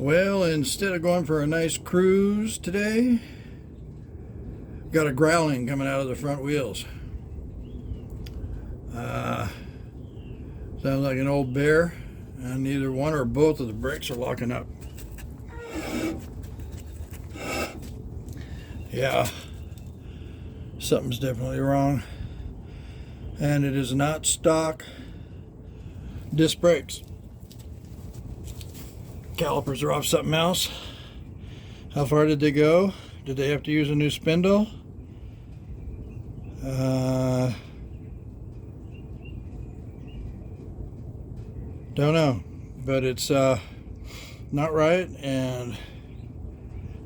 Well, instead of going for a nice cruise today, got a growling coming out of the front wheels. Sounds like an old bear, and neither one or both of the brakes are locking up. Yeah, something's definitely wrong, and it is not stock disc brakes. Calipers are off something else. How far did they go? Did they have to use a new spindle? Don't know, but it's not right, and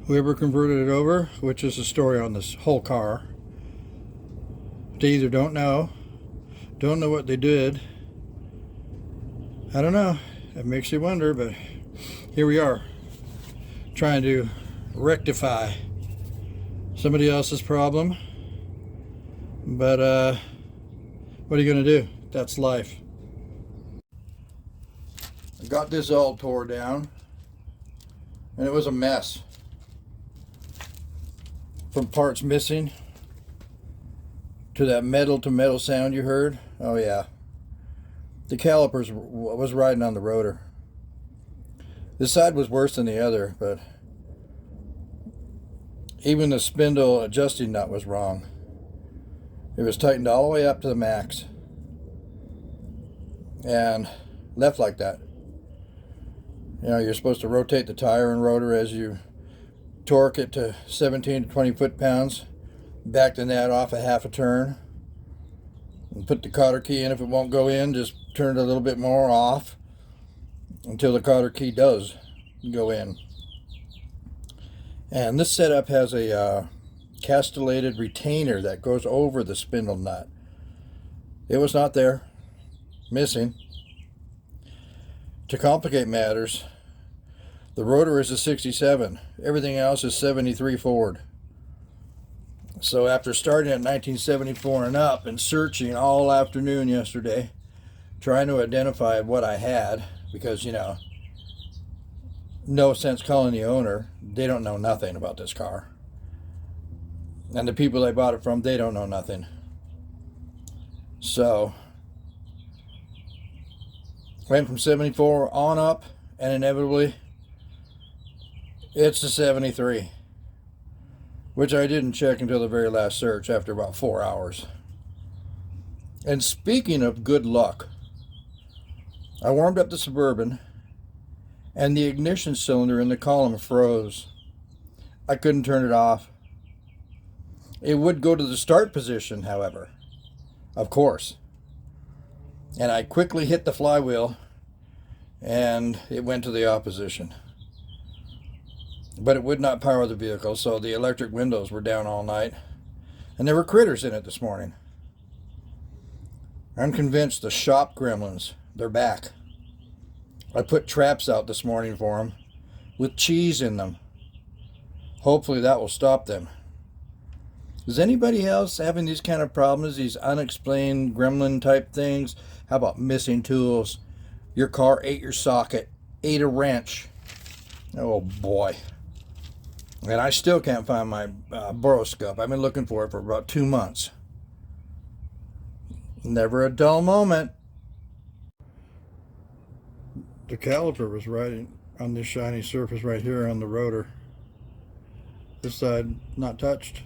whoever converted it over, which is the story on this whole car, they either don't know what they did. I don't know. It makes you wonder, but here we are, trying to rectify somebody else's problem. But what are you going to do? That's life. I got this all tore down, and it was a mess. From parts missing to that metal to metal sound you heard. Oh yeah. The calipers was riding on the rotor. This side was worse than the other, but even the spindle adjusting nut was wrong. It was tightened all the way up to the max and left like that. You know, you're supposed to rotate the tire and rotor as you torque it to 17 to 20 foot-pounds. Back the net off a half a turn. And put the cotter key in. If it won't go in, just turn it a little bit more off until the cotter key does go in. And this setup has a castellated retainer that goes over the spindle nut. It was not there. Missing. To complicate matters, the rotor is a 67. Everything else is 73 Ford. So after starting at 1974 and up and searching all afternoon yesterday, trying to identify what I had, because, you know, no sense calling the owner. They don't know nothing about this car. And the people I bought it from, they don't know nothing. So went from 74 on up, and inevitably it's the 73, which I didn't check until the very last search after about 4 hours. And speaking of good luck, I warmed up the Suburban, and the ignition cylinder in the column froze. I couldn't turn it off. It would go to the start position, however, of course. And I quickly hit the flywheel, and it went to the opposition. But it would not power the vehicle, so the electric windows were down all night. And there were critters in it this morning. I'm convinced the shop gremlins, they're back. I put traps out this morning for them with cheese in them. Hopefully that will stop them. Is anybody else having these kind of problems, these unexplained gremlin type things? How about missing tools? Your car ate your socket, ate a wrench. Oh boy. And I still can't find my boroscope. I've been looking for it for about 2 months. Never a dull moment. The caliper was riding on this shiny surface right here on the rotor. This side not touched.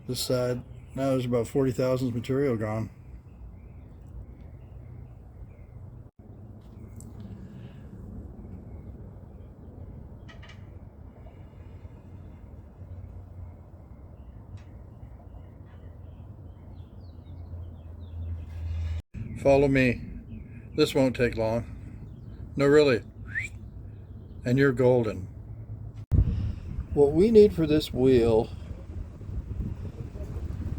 This side, now there's about 40 thousandths material gone. Follow me. This won't take long. No, really. And you're golden. What we need for this wheel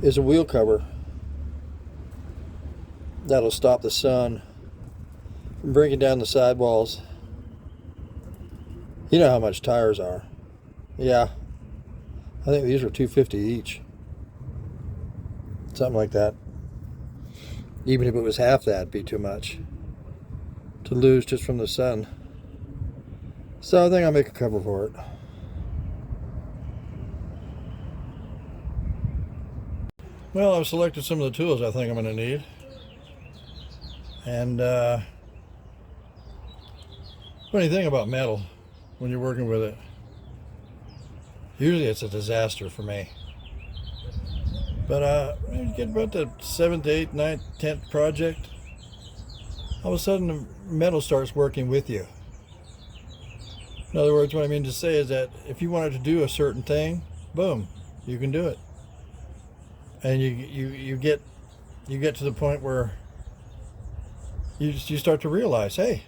is a wheel cover that'll stop the sun from breaking down the sidewalls. You know how much tires are. Yeah, I think these were $250 each. Something like that. Even if it was half that, it'd be too much to lose just from the sun. So I think I'll make a cover for it. Well, I've selected some of the tools I think I'm going to need. And funny thing about metal, when you're working with it, usually it's a disaster for me. But when you get about the 7th, 8th, 9th, 10th project, all of a sudden the metal starts working with you. In other words, what I mean to say is that if you wanted to do a certain thing, boom, you can do it. And you get to the point where you start to realize, hey,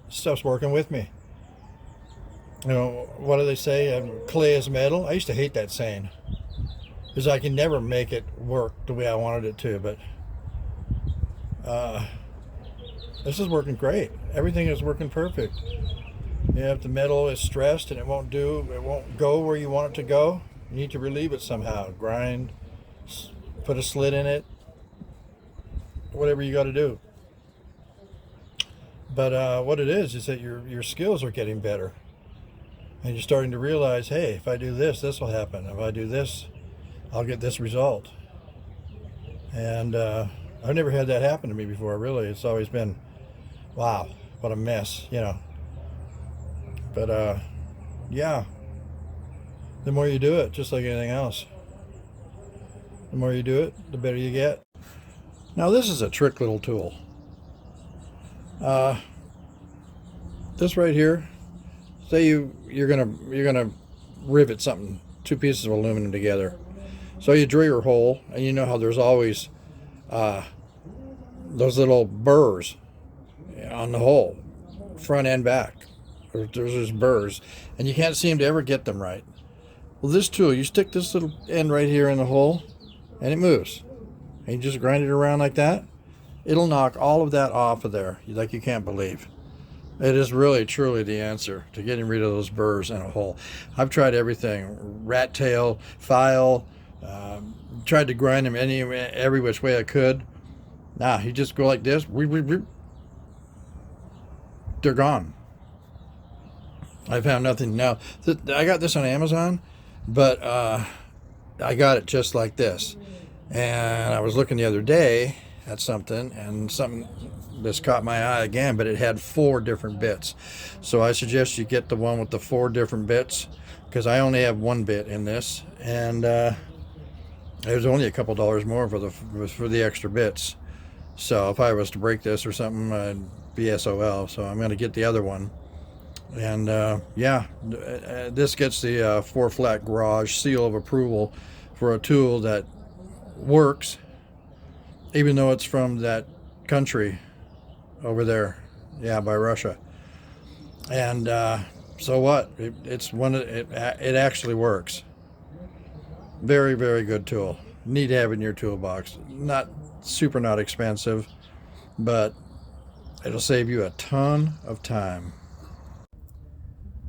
stuff's working with me. You know, what do they say? Clay is metal. I used to hate that saying, because I can never make it work the way I wanted it to. But this is working great. Everything is working perfect. If the metal is stressed and it won't go where you want it to go, you need to relieve it somehow. Grind, put a slit in it, whatever you got to do. But what it is that your skills are getting better, and you're starting to realize, hey, if I do this, this will happen. If I do this, I'll get this result. And I've never had that happen to me before. Really, it's always been, wow, what a mess, you know. But yeah, the more you do it, just like anything else, the more you do it, the better you get. Now this is a trick little tool. This right here, say you're gonna rivet something, two pieces of aluminum together. So you drill your hole, and you know how there's always those little burrs on the hole, front and back. There's burrs, and you can't seem to ever get them right. Well, this tool, you stick this little end right here in the hole, and it moves. And you just grind it around like that. It'll knock all of that off of there, like you can't believe. It is really, truly the answer to getting rid of those burrs in a hole. I've tried everything, rat tail, file, tried to grind them every which way I could. Nah, you just go like this, they're gone. I found nothing. Now, I got this on Amazon, but I got it just like this. And I was looking the other day at something, and something this caught my eye again, but it had 4 different bits. So I suggest you get the one with the 4 different bits, because I only have 1 bit in this, and it was only a couple dollars more for the extra bits. So if I was to break this or something, I'd be SOL. So I'm going to get the other one. And yeah, this gets the 4 flat garage seal of approval for a tool that works, even though it's from that country over there, yeah, by Russia. And so what? It actually works. Very, very good tool. Need to have in your toolbox. Not expensive, but it'll save you a ton of time.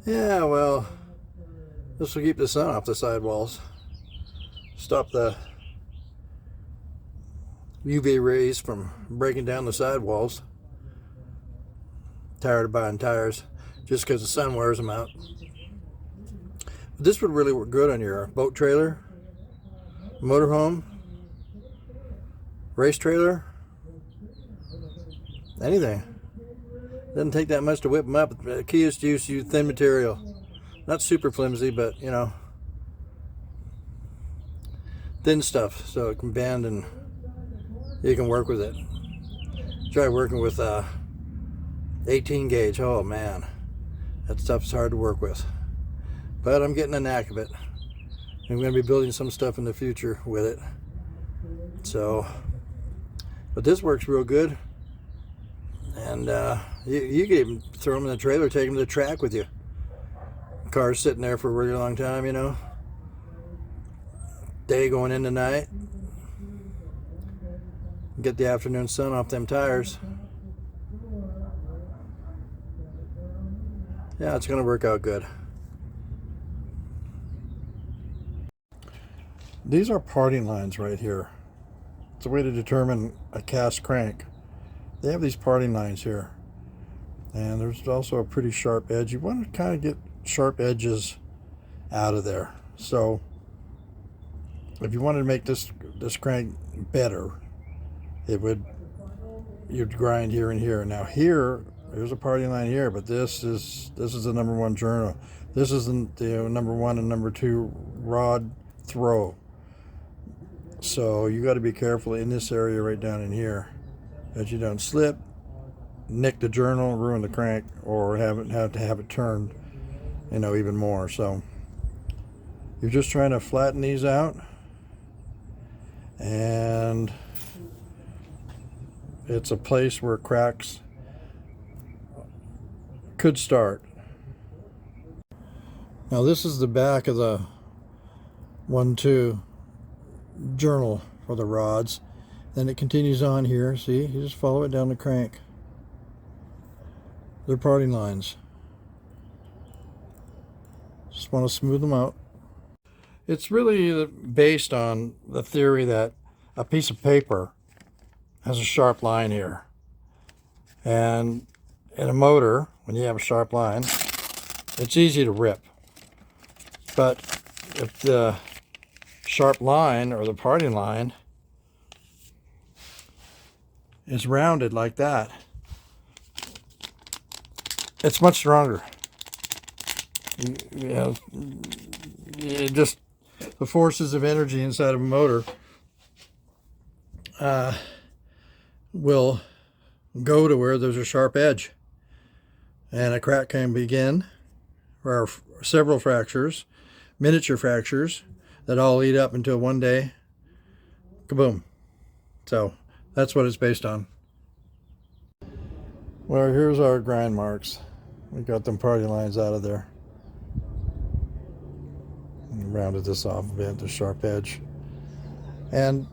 Yeah, well, this will keep the sun off the sidewalls. Stop the UV rays from breaking down the sidewalls. Tired of buying tires just because the sun wears them out. But this would really work good on your boat trailer, motorhome, race trailer, anything. Doesn't take that much to whip them up. The key is to use thin material. Not super flimsy, but, you know, thin stuff so it can bend and you can work with it. Try working with 18 gauge. Oh man, that stuff's hard to work with. But I'm getting a knack of it. I'm going to be building some stuff in the future with it. So, but this works real good. And you can even throw them in the trailer, take them to the track with you. Car's sitting there for a really long time, you know. Day going into night. Get the afternoon sun off them tires. Yeah, it's going to work out good. These are parting lines right here. It's a way to determine a cast crank. They have these parting lines here. And there's also a pretty sharp edge. You want to kind of get sharp edges out of there. So if you wanted to make this crank better, you'd grind here and here. Now there's a parting line here, but this is the number one journal. This is the number one and number two rod throw. So you got to be careful in this area right down in here that you don't slip, nick the journal, ruin the crank, or have to have it turned, even more. So you're just trying to flatten these out, and it's a place where cracks could start. Now this is the back of the 1-2 journal for the rods. Then it continues on here. See, you just follow it down the crank. They're parting lines. Just want to smooth them out. It's really based on the theory that a piece of paper has a sharp line here. And in a motor, when you have a sharp line, it's easy to rip. But if the sharp line or the parting line is rounded like that, it's much stronger. The forces of energy inside of a motor will go to where there's a sharp edge, and a crack can begin. There are several fractures, miniature fractures, that all lead up until one day, kaboom. So that's what it's based on. Well, here's our grind marks. We got them parting lines out of there. And rounded this off a bit, the sharp edge. And,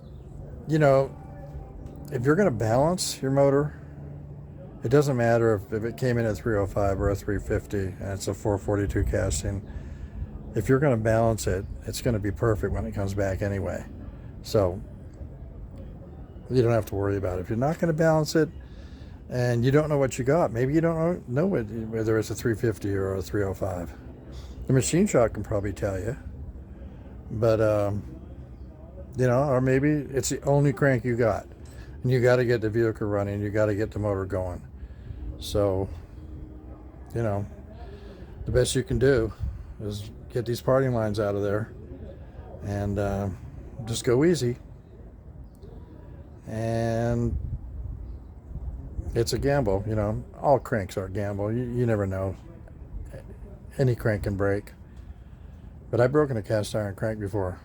if you're going to balance your motor, it doesn't matter if it came in at 305 or a 350 and it's a 442 casting. If you're going to balance it, it's going to be perfect when it comes back anyway. So you don't have to worry about it. If you're not going to balance it and you don't know what you got, maybe you don't know whether it's a 350 or a 305. The machine shop can probably tell you. But, or maybe it's the only crank you got. And you got to get the vehicle running. You got to get the motor going. So, the best you can do is get these parting lines out of there and just go easy. And it's a gamble, all cranks are a gamble. You never know. Any crank can break. But I've broken a cast iron crank before,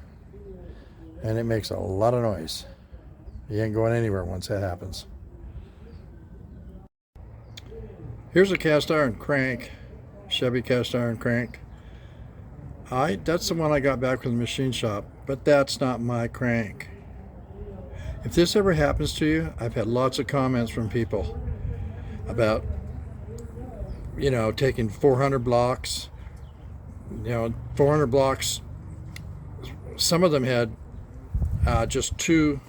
and it makes a lot of noise. You ain't going anywhere once that happens. Here's a cast iron crank, Chevy cast iron crank. That's the one I got back from the machine shop, but that's not my crank. If this ever happens to you, I've had lots of comments from people about, taking 400 blocks, 400 blocks. Some of them had just 2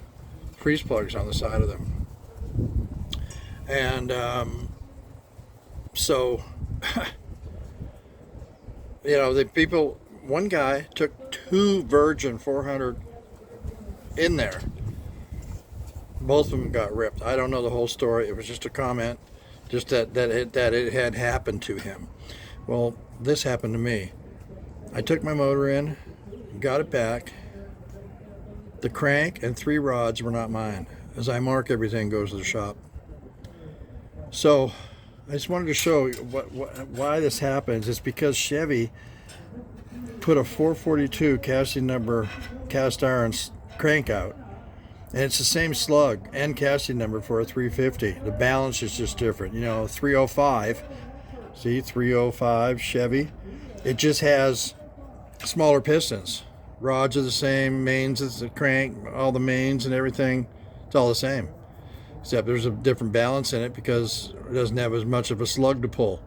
freeze plugs on the side of them. And so, one guy took 2 virgin 400 in there. Both of them got ripped. I don't know the whole story. It was just a comment, just that it had happened to him. Well, this happened to me. I took my motor in, got it back. The crank and 3 rods were not mine. As I mark everything, goes to the shop. So I just wanted to show why this happens. It's because Chevy put a 442 casting number cast iron crank out, and it's the same slug and casting number for a 350. The balance is just different. 305. See, 305 Chevy. It just has smaller pistons. Rods are the same, mains is the crank, all the mains and everything, it's all the same. Except there's a different balance in it because it doesn't have as much of a slug to pull.